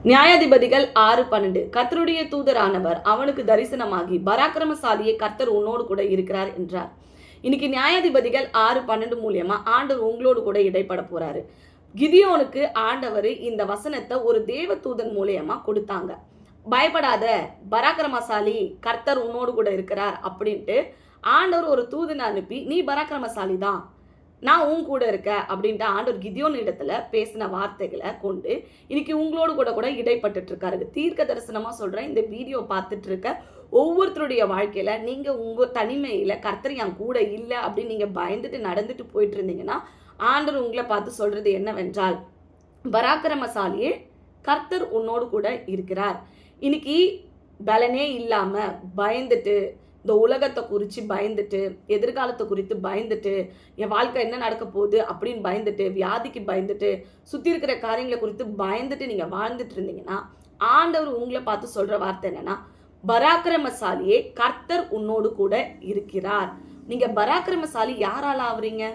நியாயாதிபதிகள் 6:12 கர்த்தருடைய தூதரானவர் அவனுக்கு தரிசனமாகி பராக்கிரமசாலியே கர்த்தர் உன்னோடு கூட இருக்கிறார் என்றார். இன்னைக்கு நியாயாதிபதிகள் 6:12 மூலியமா ஆண்டவர் உங்களோடு கூட இடைப்பட போறாரு. கிதியோனுக்கு ஆண்டவர் இந்த வசனத்தை ஒரு தேவ தூதன் மூலியமா கொடுத்தாங்க. பயப்படாத, பராக்கிரமசாலி, கர்த்தர் உன்னோடு கூட இருக்கிறார் அப்படின்ட்டு ஆண்டவர் ஒரு தூதனை அனுப்பி நீ பராக்கிரமசாலி தான், நான் உன் கூட இருக்க அப்படின்ட்டு ஆண்டவர் கிதியோன் இடத்துல பேசின வார்த்தைகளை கொண்டு இன்னைக்கு உங்களோடு கூட கூட இடைப்பட்டு இருக்காரு. தீர்க்க தரிசனமா சொல்றேன், இந்த வீடியோ பார்த்துட்டு இருக்க ஒவ்வொருத்தருடைய வாழ்க்கையில நீங்க உங்க தனிமையில கர்த்தர் என் கூட இல்லை அப்படின்னு நீங்க பயந்துட்டு நடந்துட்டு போயிட்டு இருந்தீங்கன்னா ஆண்டவர் உங்களை பார்த்து சொல்றது என்னவென்றால், பராக்கிரமசாலியே கர்த்தர் உன்னோடு கூட இருக்கிறார். இன்னைக்கு பலனே இல்லாம பயந்துட்டு, இந்த உலகத்தை குறித்து பயந்துட்டு, எதிர்காலத்தை குறித்து பயந்துட்டு, என் வாழ்க்கை என்ன நடக்க போகுது அப்படின்னு பயந்துட்டு, வியாதிக்கு பயந்துட்டு, சுற்றி இருக்கிற காரியங்களை குறித்து பயந்துட்டு நீங்கள் வாழ்ந்துட்டு இருந்தீங்கன்னா ஆண்டவர் உங்களை பார்த்து சொல்கிற வார்த்தை என்னன்னா, பராக்கிரமசாலியே கர்த்தர் உன்னோடு கூட இருக்கிறார். நீங்கள் பராக்கிரமசாலி யாரால ஆகுறீங்க?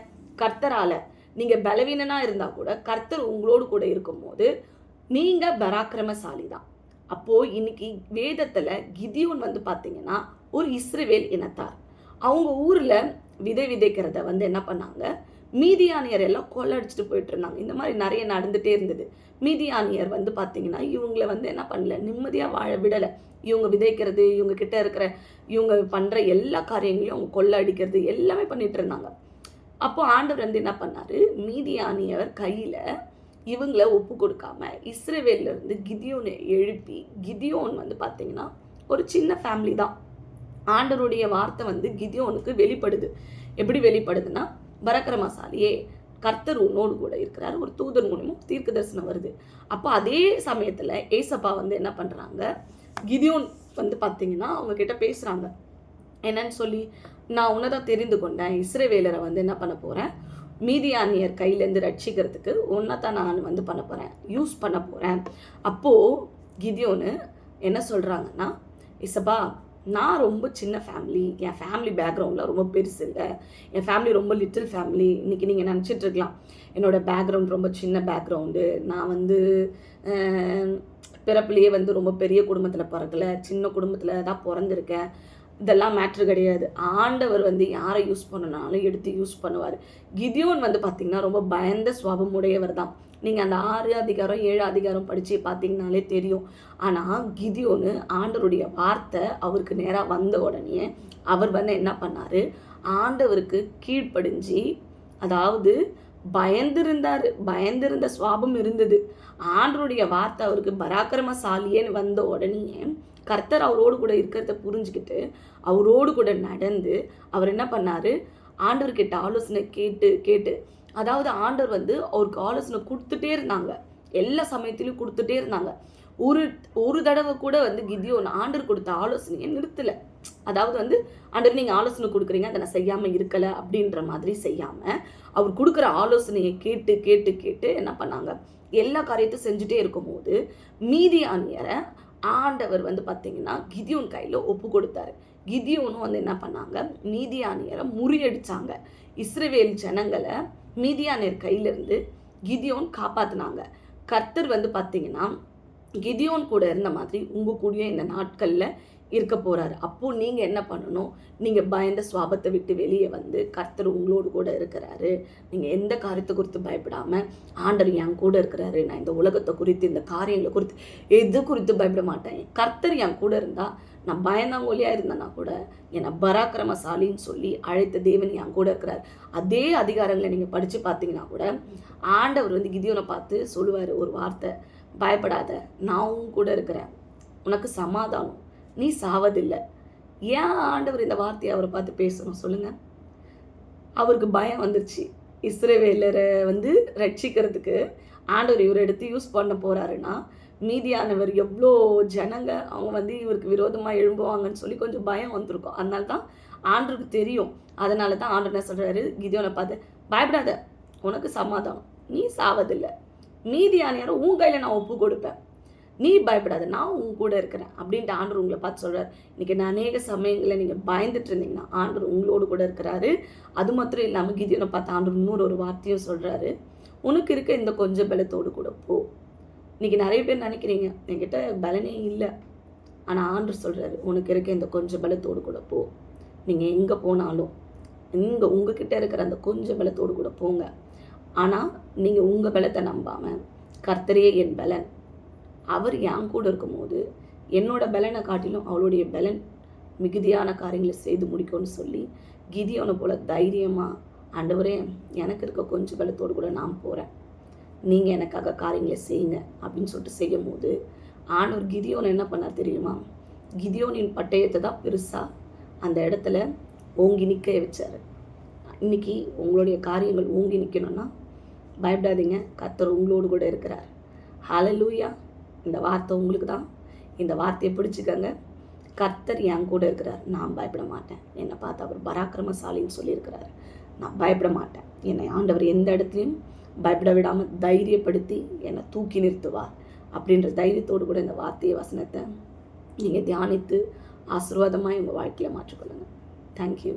கர்த்தரால. நீங்கள் பலவீனனா இருந்தால் கூட கர்த்தர் உங்களோடு கூட இருக்கும்போது நீங்கள் பராக்கிரமசாலி தான். அப்போது இன்னைக்கு வேதத்தில் கிதியோன் பார்த்தீங்கன்னா ஒரு இஸ்ரவேல் இனத்தார். அவங்க ஊரில் விதைக்கிறத என்ன பண்ணாங்க, மீதியானியர் எல்லாம் கொள்ளடிச்சிட்டு போயிட்டு இருந்தாங்க. இந்த மாதிரி நிறைய நடந்துகிட்டே இருந்தது. மீதியானியர் பார்த்தீங்கன்னா இவங்களை என்ன பண்ணல, நிம்மதியாக வாழ விடலை. இவங்க விதைக்கிறது, இவங்க கிட்ட இருக்கிற இவங்க பண்ணுற எல்லா காரியங்களையும் அவங்க கொள்ளடிக்கிறது எல்லாமே பண்ணிட்டு இருந்தாங்க. அப்போ ஆண்டவர் என்ன பண்ணாரு, மீதியானியர் கையில் இவங்களை ஒப்பு கொடுக்காம இஸ்ரவேல்ல இருந்து கிதியோனை எழுப்பி, கிதியோன் பார்த்தீங்கன்னா ஒரு சின்ன ஃபேமிலி தான். ஆண்டவருடைய வார்த்தை கிதியோனுக்கு வெளிப்படுது. எப்படி வெளிப்படுதுன்னா, பராக்கிரமசாலியே கர்த்தர் உன்னோடு கூட இருக்கிறார். ஒரு தூதர் மூலமும் தீர்க்க தரிசனம் வருது. அப்போ அதே சமயத்தில் ஏசப்பா என்ன பண்ணுறாங்க, கிதியோன் பார்த்தீங்கன்னா அவங்க கிட்ட பேசுகிறாங்க. என்னன்னு சொல்லி, நான் உன்னதான் தெரிந்து கொண்டேன், இஸ்ரவேலரை என்ன பண்ண போகிறேன், மீதியானியர் கையிலேருந்து ரட்சிக்கிறதுக்கு ஒன்றா நான் பண்ண போகிறேன், யூஸ் பண்ண போகிறேன். அப்போது கிதியோனு என்ன சொல்கிறாங்கன்னா, இசப்பா நான் ரொம்ப சின்ன ஃபேமிலி, என் ஃபேமிலி பேக்ரவுண்டில் ரொம்ப பெருசு இல்லை, என் ஃபேமிலி ரொம்ப லிட்டில் ஃபேமிலி. இன்றைக்கி நீங்கள் நினச்சிட்ருக்கலாம் என்னோடய பேக்ரவுண்ட் ரொம்ப சின்ன பேக்ரவுண்டு, நான் பிறப்புலேயே ரொம்ப பெரிய குடும்பத்தில் பிறக்கலை, சின்ன குடும்பத்தில் தான் பிறந்திருக்கேன். இதெல்லாம் மேட்ரு கிடையாது. ஆண்டவர் யாரை யூஸ் பண்ணனாலும் எடுத்து யூஸ் பண்ணுவார். கிதியோன் பார்த்திங்கன்னா ரொம்ப பயந்த சுவாபம் உடையவர் தான். நீங்கள் அந்த 6 அதிகாரம் 7 அதிகாரம் படித்து பார்த்தீங்கனாலே தெரியும். ஆனால் கிதியோனு ஆண்டவருடைய வார்த்தை அவருக்கு நேராக வந்த உடனே அவர் என்ன பண்ணார், ஆண்டவருக்கு கீழ்ப்படிஞ்சு, அதாவது பயந்திருந்த சுவாபம் இருந்தது. ஆண்டவருடைய வார்த்தை அவருக்கு பராக்கிரமசாலியேன்னு வந்த உடனே கர்த்தர் அவரோடு கூட இருக்கிறத புரிஞ்சுக்கிட்டு அவரோடு கூட நடந்து அவர் என்ன பண்ணார், ஆண்டவர்கிட்ட ஆலோசனை கேட்டு அதாவது ஆண்டவர் அவருக்கு ஆலோசனை கொடுத்துட்டே இருந்தாங்க. எல்லா சமயத்திலையும் கொடுத்துட்டே இருந்தாங்க. ஒரு தடவை கூட கிதியோன் ஆண்டவர் கொடுத்த ஆலோசனையை நிறுத்தலை. அதாவது ஆண்டவர் நீங்கள் ஆலோசனை கொடுக்குறீங்க, அதை நான் செய்யாமல் இருக்கலை அப்படின்ற மாதிரி செய்யாமல் அவர் கொடுக்குற ஆலோசனையை கேட்டு என்ன பண்ணாங்க, எல்லா காரியத்தையும் செஞ்சுட்டே இருக்கும்போது மீதியானியரை ஆண்டவர் பார்த்தீங்கன்னா கிதியோன் கையில் ஒப்பு கொடுத்தாரு. கிதியோனும் என்ன பண்ணாங்க, மீதியானியரை முறியடிச்சாங்க. இஸ்ரவேல் ஜனங்களை மீதியானியர் கையிலிருந்து கிதியோன் காப்பாற்றினாங்க. கர்த்தர் பார்த்தீங்கன்னா கிதியோன் கூட இருந்த மாதிரி உங்கள் கூடயே இந்த நாட்களில் இருக்க போகிறாரு. அப்போது நீங்கள் என்ன பண்ணணும், நீங்கள் பயந்த சுவாபத்தை விட்டு வெளியே கர்த்தர் உங்களோடு கூட இருக்கிறாரு, நீங்கள் எந்த காரியத்தை குறித்து பயப்படாமல் ஆண்டவர் என் கூட இருக்கிறாரு, நான் இந்த உலகத்தை குறித்து இந்த காரியங்களை குறித்து எது குறித்து பயப்பட மாட்டேன், கர்த்தர் என் கூட இருந்தால் நான் பயந்தாங்கோலியாக இருந்தேன்னா கூட என்னை பராக்கிரமசாலின்னு சொல்லி அழைத்த தேவன் என் கூட இருக்கிறார். அதே அதிகாரங்களை நீங்கள் படித்து பார்த்தீங்கன்னா கூட ஆண்டவர் கிதியோனை பார்த்து சொல்லுவார் ஒரு வார்த்தை, பயப்படாத, நான் உன் கூட இருக்கிறேன், உனக்கு சமாதானம், நீ சாவதில்லை. ஏன் ஆண்டவர் இந்த வார்த்தையை அவரை பார்த்து பேசணும் சொல்லுங்கள்? அவருக்கு பயம் வந்துருச்சு. இஸ்ரவேலரை ரட்சிக்கிறதுக்கு ஆண்டவர் இவர் எடுத்து யூஸ் பண்ண போகிறாருன்னா மீதியானவர் எவ்வளோ ஜனங்க அவங்க இவருக்கு விரோதமாக எழும்புவாங்கன்னு சொல்லி கொஞ்சம் பயம் வந்திருக்கும். அதனால தான் ஆண்டவருக்கு தெரியும். அதனால தான் ஆண்டவர் என்ன சொல்கிறாரு, கிதியோனை பார்த்து, பயப்படாத, உனக்கு சமாதானம், நீ சாவதில்லை, மீதியானியாரை உன் கையில் நான் ஒப்பு கொடுப்பேன், நீ பயப்படாத, நான் உன் கூட இருக்கிறேன் அப்படின்ட்டு ஆண்டவர் உங்களை பார்த்து சொல்கிறார். இன்றைக்கி நான் அநேக சமயங்களில் நீங்கள் பயந்துட்டு இருந்தீங்கன்னா ஆண்டவர் உங்களோடு கூட இருக்கிறாரு. அது மாத்திரம் இல்லாமல் கிதியோனை பார்த்து ஆண்டவர் இன்னொரு வார்த்தையும் சொல்கிறாரு, உனக்கு இருக்க இந்த கொஞ்சம் பலத்தோடு கூட போ, இன்றைக்கி நிறைய பேர் நினைக்கிறீங்க என்கிட்ட பலனே இல்லை. ஆனால் ஆண்டவர் சொல்கிறாரு, உனக்கு இருக்க இந்த கொஞ்சம் பலத்தோடு கூட போ. நீங்கள் எங்கே போனாலும் உங்ககிட்ட இருக்கிற அந்த கொஞ்சம் பலத்தோடு கூட போங்க. ஆனால் நீங்கள் உங்கள் பலத்தை நம்பாமல் கர்த்தரே என் பலன், அவர் என் கூட இருக்கும்போது என்னோட பலனை காட்டிலும் அவளுடைய பலன் மிகுதியான காரியங்களை செய்து முடிக்கும்னு சொல்லி கிதியோனை போல் தைரியமாக, ஆண்டவரே எனக்கு இருக்க கொஞ்சம் பலத்தோடு கூட நான் போகிறேன், நீங்கள் எனக்காக காரியங்களை செய்யுங்க அப்படின்னு சொல்லிட்டு செய்யும் போது ஆண்டவர் கிதியோனை என்ன பண்ணார் தெரியுமா? கிதியோனின் பட்டயத்தை தான் பெருசாக அந்த இடத்துல ஓங்கி நிற்க வச்சார். இன்றைக்கி உங்களுடைய காரியங்கள் ஓங்கி நிற்கணும்னா பயப்படாதீங்க, கர்த்தர் உங்களோடு கூட இருக்கிறார். ஹல்லேலூயா. இந்த வார்த்தை உங்களுக்கு தான். இந்த வார்த்தையை பிடிச்சிக்கங்க. கர்த்தர் என் கூட இருக்கிறார், நான் பயப்பட மாட்டேன். என்னை பார்த்து அவர் பராக்கிரமசாலின்னு சொல்லியிருக்கிறார். நான் பயப்பட மாட்டேன். என்னை ஆண்டவர் எந்த இடத்துலையும் பயப்பட விடாமல் தைரியப்படுத்தி என்னை தூக்கி நிறுத்துவார் அப்படின்ற தைரியத்தோடு கூட இந்த வார்த்தையை வசனத்தை நீங்கள் தியானித்து ஆசீர்வாதமாக உங்கள் வாழ்க்கையை மாற்றிக்கொள்ளுங்கள். தேங்க்யூ.